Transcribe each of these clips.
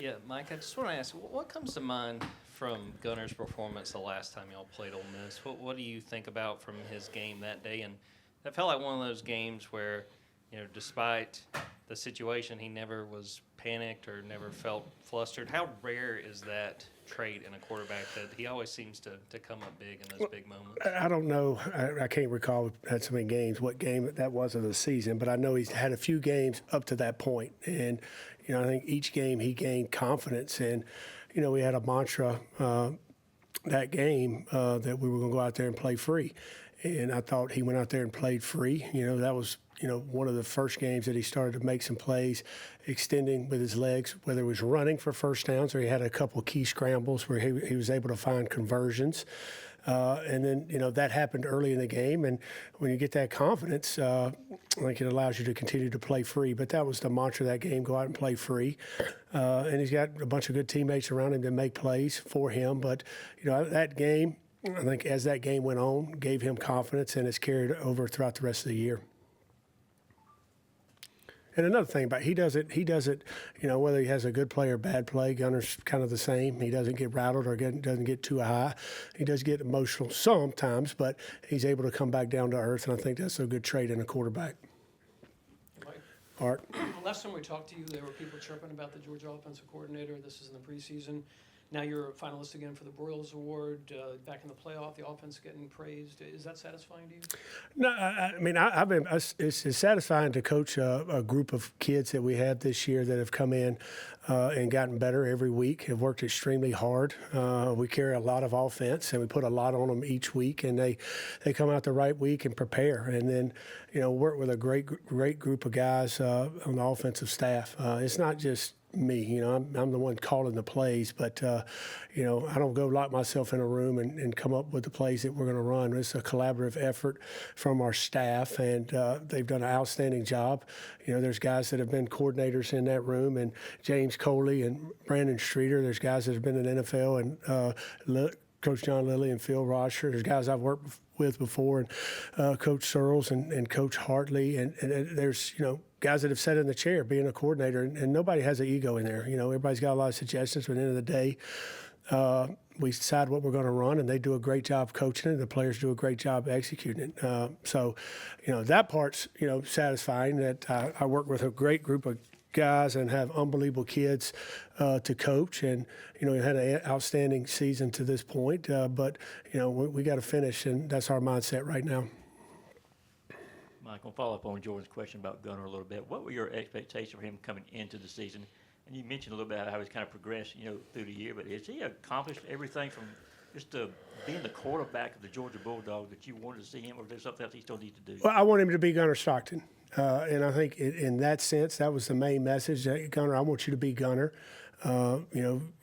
Yeah, Mike, I just want to ask, what comes to mind from Gunnar's performance the last time y'all played Ole Miss? What do you think about from his game that day? And that felt like one of those games where, despite the situation, he never was panicked or never felt flustered. How rare is that trait in a quarterback that he always seems to come up big in those big moments? I don't know. I can't recall had so many games, what game that was of the season, but I know he's had a few games up to that point. And, I think each game he gained confidence. And, we had a mantra that game that we were going to go out there and play free. And I thought he went out there and played free. That was, one of the first games that he started to make some plays, extending with his legs, whether it was running for first downs or he had a couple of key scrambles where he was able to find conversions. And then, that happened early in the game. And when you get that confidence, I think it allows you to continue to play free. But that was the mantra of that game, go out and play free. And he's got a bunch of good teammates around him to make plays for him. But, that game, I think as that game went on, gave him confidence and it's carried over throughout the rest of the year. And another thing about he doesn't, whether he has a good play or bad play, Gunnar's kind of the same. He doesn't get rattled or doesn't get too high. He does get emotional sometimes, but he's able to come back down to earth, and I think that's a good trait in a quarterback. Mike, Art? last time we talked to you, there were people chirping about the Georgia offensive coordinator. This is in the preseason. Now you're a finalist again for the Broyles Award. Back in the playoff, the offense getting praised. Is that satisfying to you? No, I mean, it's satisfying to coach a group of kids that we have this year that have come in and gotten better every week, have worked extremely hard. We carry a lot of offense, and we put a lot on them each week, and they come out the right week and prepare. And then, work with a great group of guys on the offensive staff. It's not just me, I'm the one calling the plays, but, I don't go lock myself in a room and come up with the plays that we're going to run. It's a collaborative effort from our staff, and they've done an outstanding job. There's guys that have been coordinators in that room, and James Coley and Brandon Streeter. There's guys that have been in the NFL, and Coach John Lilly and Phil Roger. There's guys I've worked with before, and Coach Searles and Coach Hartley, and there's, guys that have sat in the chair being a coordinator, and nobody has an ego in there. Everybody's got a lot of suggestions, but at the end of the day, we decide what we're going to run, and they do a great job coaching it. The players do a great job executing it. So, that part's, satisfying that I work with a great group of guys and have unbelievable kids to coach. And, we had an outstanding season to this point, but, we got to finish, and that's our mindset right now. Mike, I'll follow up on Jordan's question about Gunnar a little bit. What were your expectations for him coming into the season? And you mentioned a little bit about how he's kind of progressed, through the year. But has he accomplished everything from just being the quarterback of the Georgia Bulldogs that you wanted to see him, or is there something else he still needs to do? Well, I want him to be Gunnar Stockton. And I think in that sense, that was the main message. Gunnar, I want you to be Gunnar. And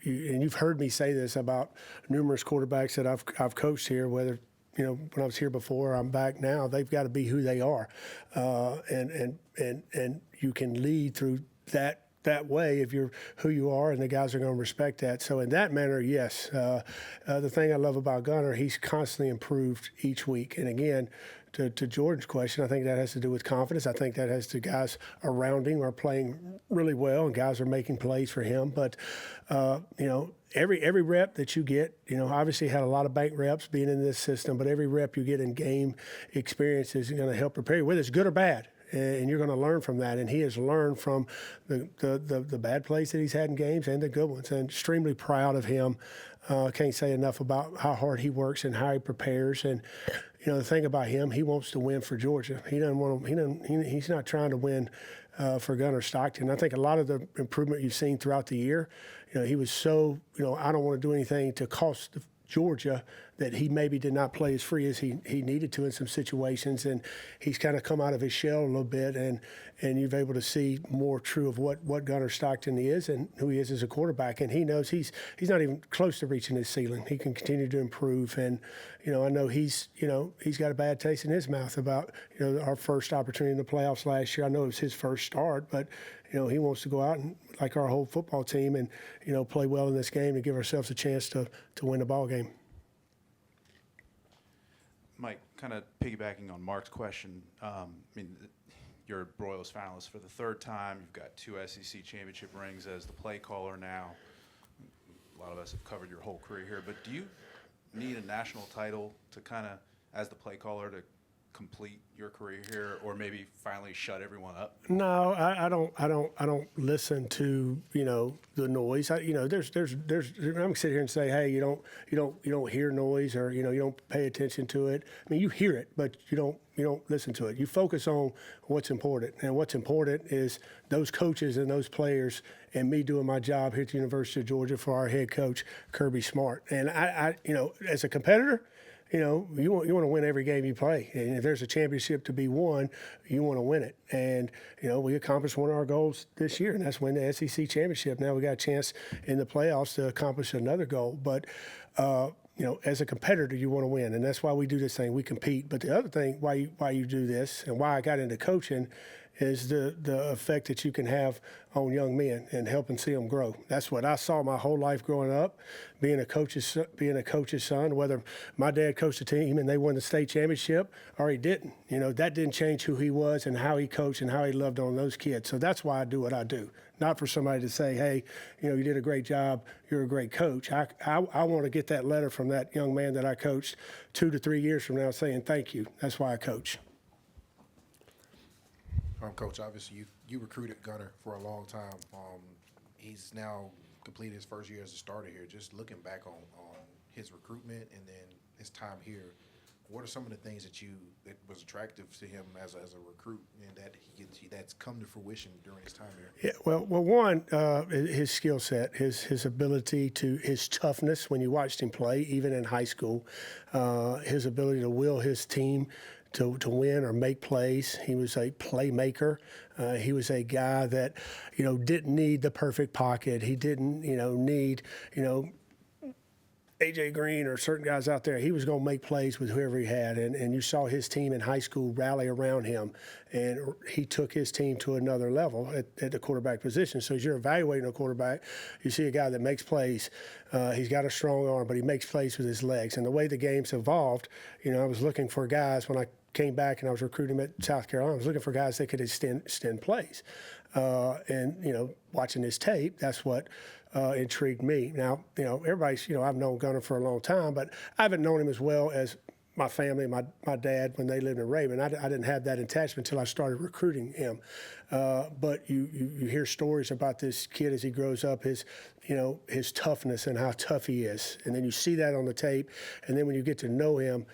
you've heard me say this about numerous quarterbacks that I've coached here, whether when I was here before, I'm back now. They've got to be who they are, and you can lead through that way if you're who you are, and the guys are going to respect that. So in that manner, yes. The thing I love about Gunnar, he's constantly improved each week. And again, to Jordan's question, I think that has to do with confidence. I think that has to do guys around him are playing really well, and guys are making plays for him. But every rep that you get, obviously had a lot of bank reps being in this system, but every rep you get in game experience is going to help prepare you, whether it's good or bad. And you're going to learn from that. And he has learned from the bad plays that he's had in games and the good ones. And extremely proud of him. Can't say enough about how hard he works and how he prepares. And the thing about him, he wants to win for Georgia. He doesn't want to. He's not trying to win for Gunnar Stockton. I think a lot of the improvement you've seen throughout the year, he was so I don't want to do anything to cost Georgia that he maybe did not play as free as he needed to in some situations, and he's kind of come out of his shell a little bit, and you've able to see more true of what Gunnar Stockton is and who he is as a quarterback, and he knows he's not even close to reaching his ceiling. He can continue to improve, and I know he's got a bad taste in his mouth about our first opportunity in the playoffs last year. I know it was his first start, but he wants to go out and, like our whole football team, and play well in this game and give ourselves a chance to win the ball game. Mike, kind of piggybacking on Mark's question, you're a Broyles finalist for the third time. You've got 2 SEC championship rings as the play caller now. A lot of us have covered your whole career here, but do you need a national title to kind of, as the play caller, to complete your career here, or maybe finally shut everyone up? No, I don't listen to the noise. I'm sit here and say, hey, you don't hear noise, or you don't pay attention to it. I mean, you hear it, but you don't listen to it. You focus on what's important, and what's important is those coaches and those players, and me doing my job here at the University of Georgia for our head coach Kirby Smart. And I as a competitor, you want to win every game you play. And if there's a championship to be won, you want to win it. And, we accomplished one of our goals this year, and that's win the SEC championship. Now we got a chance in the playoffs to accomplish another goal. But, as a competitor, you want to win. And that's why we do this thing. We compete. But the other thing, why you do this and why I got into coaching is the effect that you can have on young men and helping see them grow. That's what I saw my whole life growing up, being a coach's son. Whether my dad coached a team and they won the state championship or he didn't, that didn't change who he was and how he coached and how he loved on those kids. So that's why I do what I do. Not for somebody to say, hey, you did a great job, you're a great coach. I want to get that letter from that young man that I coached 2 to 3 years from now saying thank you. That's why I coach. Coach, obviously you recruited Gunnar for a long time. He's now completed his first year as a starter here. Just looking back on his recruitment and then his time here, what are some of the things that was attractive to him as a recruit, and that's come to fruition during his time here? Yeah, well, one, his skill set, his ability his toughness when you watched him play, even in high school, his ability to will his team to win or make plays. He was a playmaker. He was a guy that, didn't need the perfect pocket. He didn't, need, A.J. Green or certain guys out there. He was going to make plays with whoever he had. And you saw his team in high school rally around him. And he took his team to another level at the quarterback position. So as you're evaluating a quarterback, you see a guy that makes plays. He's got a strong arm, but he makes plays with his legs. And the way the game's evolved, I was looking for guys when I came back and I was recruiting him at South Carolina. I was looking for guys that could extend plays. And, watching his tape, that's what intrigued me. Now, everybody's, I've known Gunnar for a long time, but I haven't known him as well as my family, my dad, when they lived in Raven. I didn't have that attachment until I started recruiting him. But you hear stories about this kid as he grows up, his toughness and how tough he is. And then you see that on the tape. And then when you get to know him,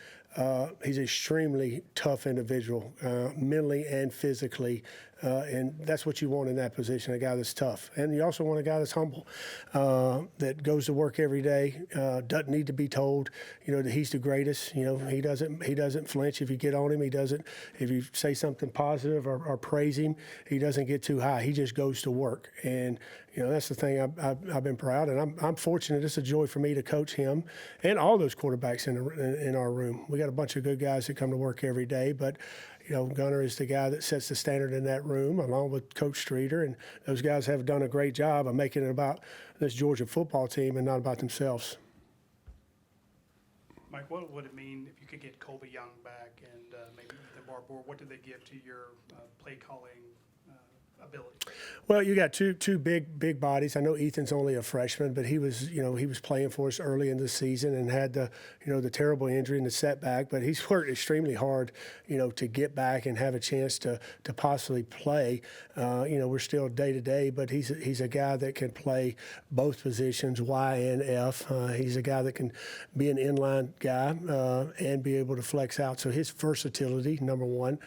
he's an extremely tough individual, mentally and physically, and that's what you want in that position, a guy that's tough. And you also want a guy that's humble, that goes to work every day, doesn't need to be told, that he's the greatest. He doesn't flinch if you get on him. He doesn't, if you say something positive or praise him, he doesn't get too high. He just goes to work. And that's the thing I've been proud, and I'm fortunate. It's a joy for me to coach him and all those quarterbacks in our room. We got a bunch of good guys that come to work every day, but Gunnar is the guy that sets the standard in that room, along with Coach Streeter, and those guys have done a great job of making it about this Georgia football team and not about themselves. Mike, what would it mean if you could get Colby Young back and maybe Ethan Barbour? What do they give to your play calling ability? Well, you got two big bodies. I know Ethan's only a freshman, but he was playing for us early in the season and had the terrible injury and the setback. But he's worked extremely hard, to get back and have a chance to possibly play. We're still day to day, but he's a guy that can play both positions, Y and F. He's a guy that can be an inline guy and be able to flex out. So his versatility, number one.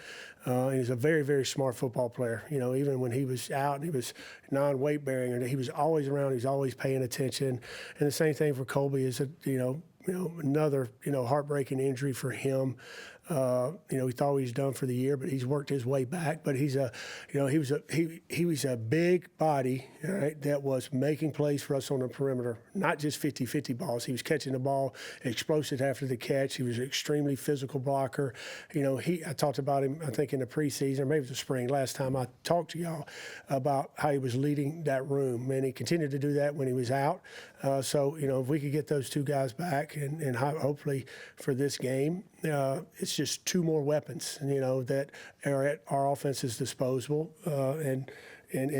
He's a very, very smart football player. Even when he was out and he was non-weight bearing, he was always around. He's always paying attention. And the same thing for Colby is another heartbreaking injury for him. He thought he was done for the year, but he's worked his way back. But he was a big body, right, that was making plays for us on the perimeter, not just 50-50 balls. He was catching the ball, explosive after the catch. He was an extremely physical blocker. I talked about him, I think, in the preseason, or maybe the spring, last time I talked to y'all about how he was leading that room. And he continued to do that when he was out. So, if we could get those two guys back and hopefully for this game, it's just two more weapons, that are at our offense's disposal and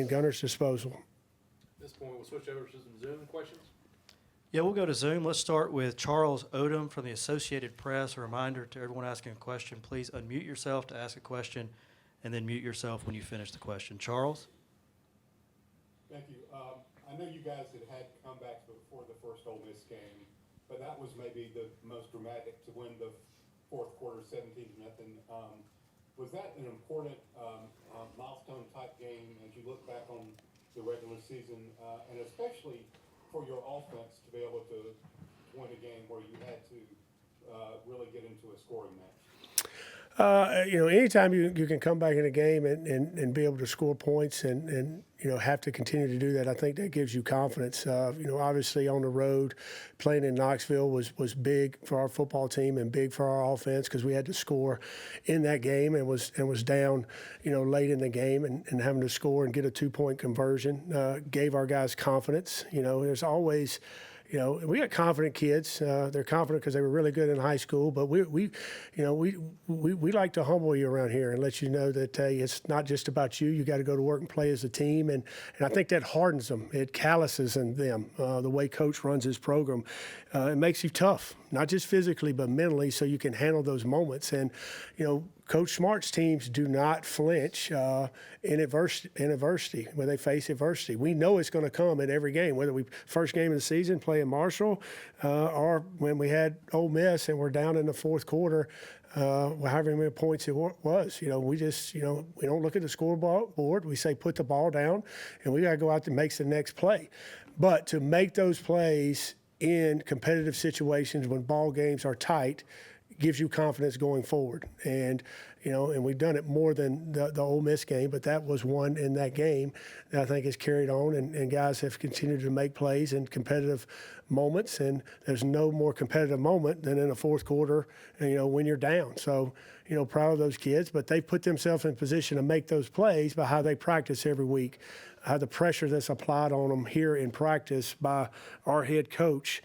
Gunnar's disposal. At this point, we'll switch over to some Zoom questions. Yeah, we'll go to Zoom. Let's start with Charles Odom from the Associated Press. A reminder to everyone asking a question, please unmute yourself to ask a question, and then mute yourself when you finish the question. Charles? Thank you. I know you guys had comebacks before the first Ole Miss game, but that was maybe the most dramatic to win the fourth quarter 17-0. Was that an important milestone type game as you look back on the regular season, and especially for your offense to be able to win a game where you had to really get into a scoring match? Anytime you can come back in a game and be able to score points and have to continue to do that, I think that gives you confidence. Obviously on the road, playing in Knoxville was big for our football team and big for our offense because we had to score in that game and was down, late in the game and having to score and get a 2-point conversion gave our guys confidence. There's always. We got confident kids. They're confident because they were really good in high school. But we like to humble you around here and let you know that it's not just about you. You got to go to work and play as a team, and I think that hardens them. It calluses in them. The way Coach runs his program, it makes you tough, not just physically but mentally, so you can handle those moments. And Coach Smart's teams do not flinch in adversity when they face adversity. We know it's going to come in every game, whether we first game of the season play in Marshall or when we had Ole Miss and we're down in the fourth quarter, however many points it was. We just we don't look at the scoreboard. We say put the ball down, and we got to go out and make the next play. But to make those plays in competitive situations when ball games are tight gives you confidence going forward. And we've done it more than the Ole Miss game, but that was one in that game that I think has carried on, and guys have continued to make plays in competitive moments. And there's no more competitive moment than in a fourth quarter, when you're down. So, proud of those kids, but they put themselves in position to make those plays by how they practice every week, how the pressure that's applied on them here in practice by our head coach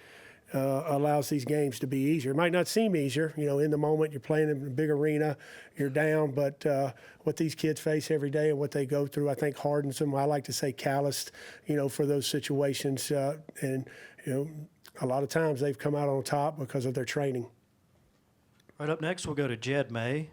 allows these games to be easier. It might not seem easier, in the moment you're playing in a big arena, you're down, but what these kids face every day and what they go through, I think hardens them. I like to say calloused, for those situations. And a lot of times they've come out on top because of their training. Right up next, we'll go to Jed May.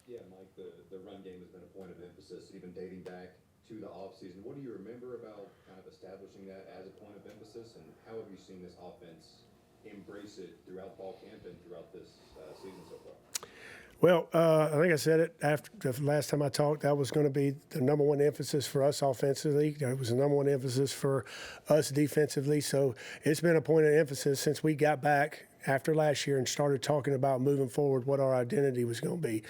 Yeah, Mike, the run game has been a point of emphasis, even dating back to the offseason. What do you remember about kind of establishing that as a point of emphasis, and how have you seen this offense embrace it throughout fall camp and throughout this season so far? Well, I think I said it after the last time I talked. That was going to be the number one emphasis for us offensively. It was the number one emphasis for us defensively. So it's been a point of emphasis since we got back after last year and started talking about moving forward what our identity was going to be.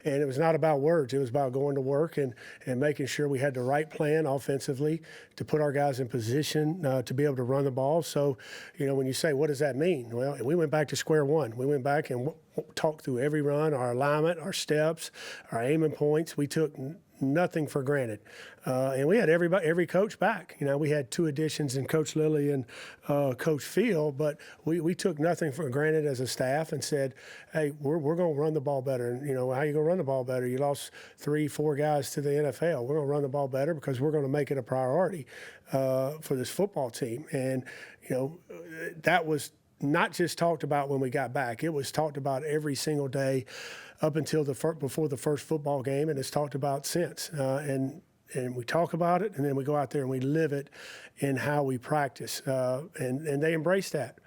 And it was not about words. It was about going to work and making sure we had the right plan offensively to put our guys in position to be able to run the ball. So, when you say, what does that mean? Well, we went back to square one. We went back and talked through every run, our alignment, our steps, our aiming points. We took nothing for granted. And we had every coach back. We had two additions in Coach Lilly and Coach Field, but we took nothing for granted as a staff and said, hey, we're going to run the ball better. And, how you going to run the ball better? You lost 3-4 guys to the NFL. We're going to run the ball better because we're going to make it a priority for this football team. And, that was not just talked about when we got back. It was talked about every single day up until before the first football game, and it's talked about since. And we talk about it, and then we go out there and we live it in how we practice. And they embrace that.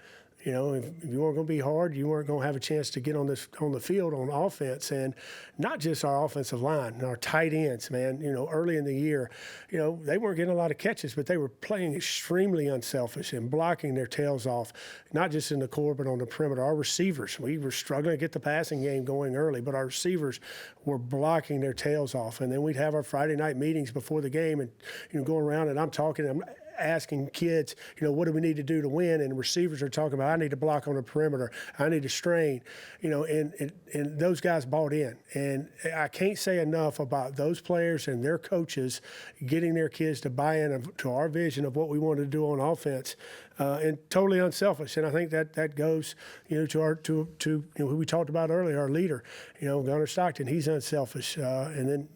If you weren't going to be hard, you weren't going to have a chance to get on the field on offense, and not just our offensive line, our tight ends, man. Early in the year, they weren't getting a lot of catches, but they were playing extremely unselfish and blocking their tails off, not just in the core but on the perimeter. Our receivers, we were struggling to get the passing game going early, but our receivers were blocking their tails off. And then we'd have our Friday night meetings before the game, and going around, and I'm talking to them. asking kids, what do we need to do to win? And receivers are talking about, I need to block on the perimeter. I need to strain, and those guys bought in. And I can't say enough about those players and their coaches getting their kids to buy in to our vision of what we want to do on offense, and totally unselfish. And I think that goes, to who we talked about earlier, our leader, Gunnar Stockton. He's unselfish, and then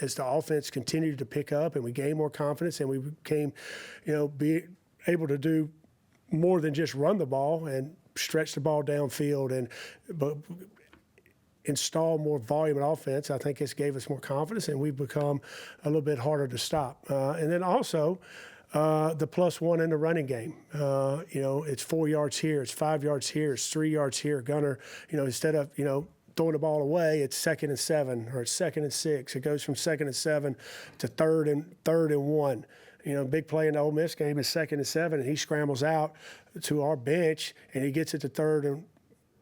as the offense continued to pick up and we gained more confidence and we became, be able to do more than just run the ball and stretch the ball downfield but install more volume in offense, I think it's gave us more confidence and we've become a little bit harder to stop. And then also the +1 in the running game. It's 4 yards here, it's 5 yards here, it's 3 yards here. Gunnar, instead of, throwing the ball away, it's 2nd and 7 or it's 2nd and 6. It goes from 2nd and 7 to 3rd and 1. Big play in the Ole Miss game is 2nd and 7, and he scrambles out to our bench and he gets it to 3rd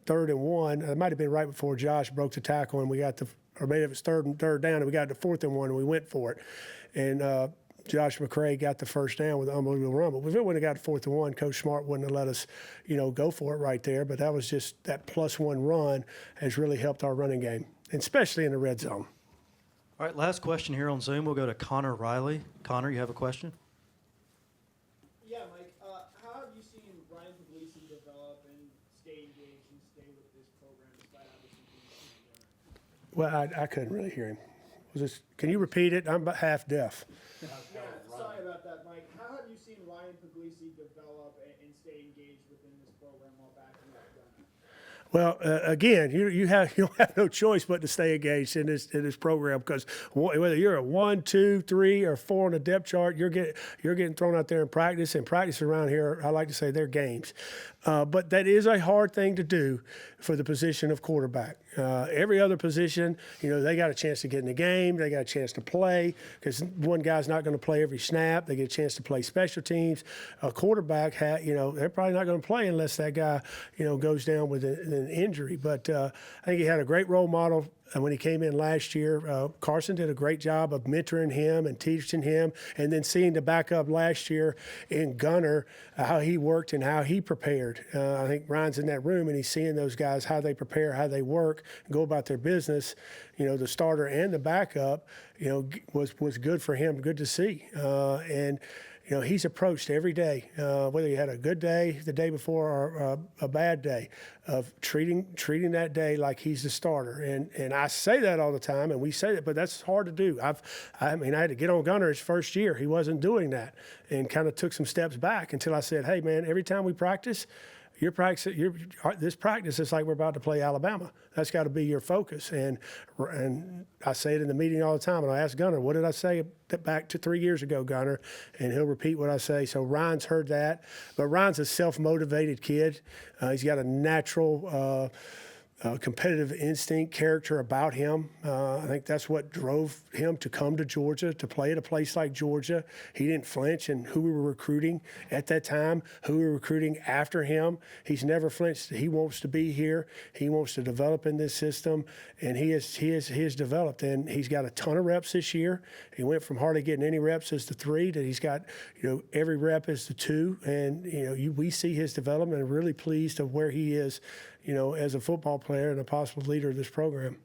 and 1. It might have been right before Josh broke the tackle and we got or maybe it was third down and we got to 4th and 1 and we went for it. And Josh McCray got the first down with an unbelievable run. But if it wouldn't have got 4th and 1, Coach Smart wouldn't have let us, go for it right there. But that was just that +1 run has really helped our running game, especially in the red zone. All right, last question here on Zoom. We'll go to Connor Riley. Connor, you have a question? Yeah, Mike. How have you seen Ryan Puglisi develop and stay engaged and stay with this program despite obviously being Well, I couldn't really hear him. Can you repeat it? I'm about half deaf. Yeah, sorry about that, Mike. How have you seen Ryan Puglisi develop and stay engaged within this program while backing up Gunnar? Well, again, you don't have no choice but to stay engaged in this program because whether you're a 1, 2, 3, or 4 on the depth chart, you're getting thrown out there in practice. And practice around here, I like to say, they're games. But that is a hard thing to do for the position of quarterback. Every other position, they got a chance to get in the game. They got a chance to play because one guy's not going to play every snap. They get a chance to play special teams. A quarterback, they're probably not going to play unless that guy, goes down with an injury. But I think he had a great role model. And when he came in last year, Carson did a great job of mentoring him and teaching him, and then seeing the backup last year in Gunnar, how he worked and how he prepared. I think Ryan's in that room, and he's seeing those guys, how they prepare, how they work, go about their business. The starter and the backup, was good for him, good to see. And he's approached every day, whether he had a good day the day before or a bad day, of treating that day like he's the starter. And I say that all the time, and we say that, but that's hard to do. I had to get on Gunnar his first year. He wasn't doing that and kind of took some steps back until I said, hey, man, every time we practice, this practice is like we're about to play Alabama. That's got to be your focus. And I say it in the meeting all the time. And I ask Gunnar, what did I say back to 3 years ago, Gunnar? And he'll repeat what I say. So Ryan's heard that. But Ryan's a self-motivated kid. He's got a natural competitive instinct, character about him. I think that's what drove him to come to Georgia, to play at a place like Georgia. He didn't flinch in who we were recruiting at that time, who we were recruiting after him. He's never flinched. He wants to be here. He wants to develop in this system, and he has developed. And he's got a ton of reps this year. He went from hardly getting any reps as the 3 to he's got, every rep is the 2. And, we see his development and really pleased of where he is, as a football player and a possible leader of this program.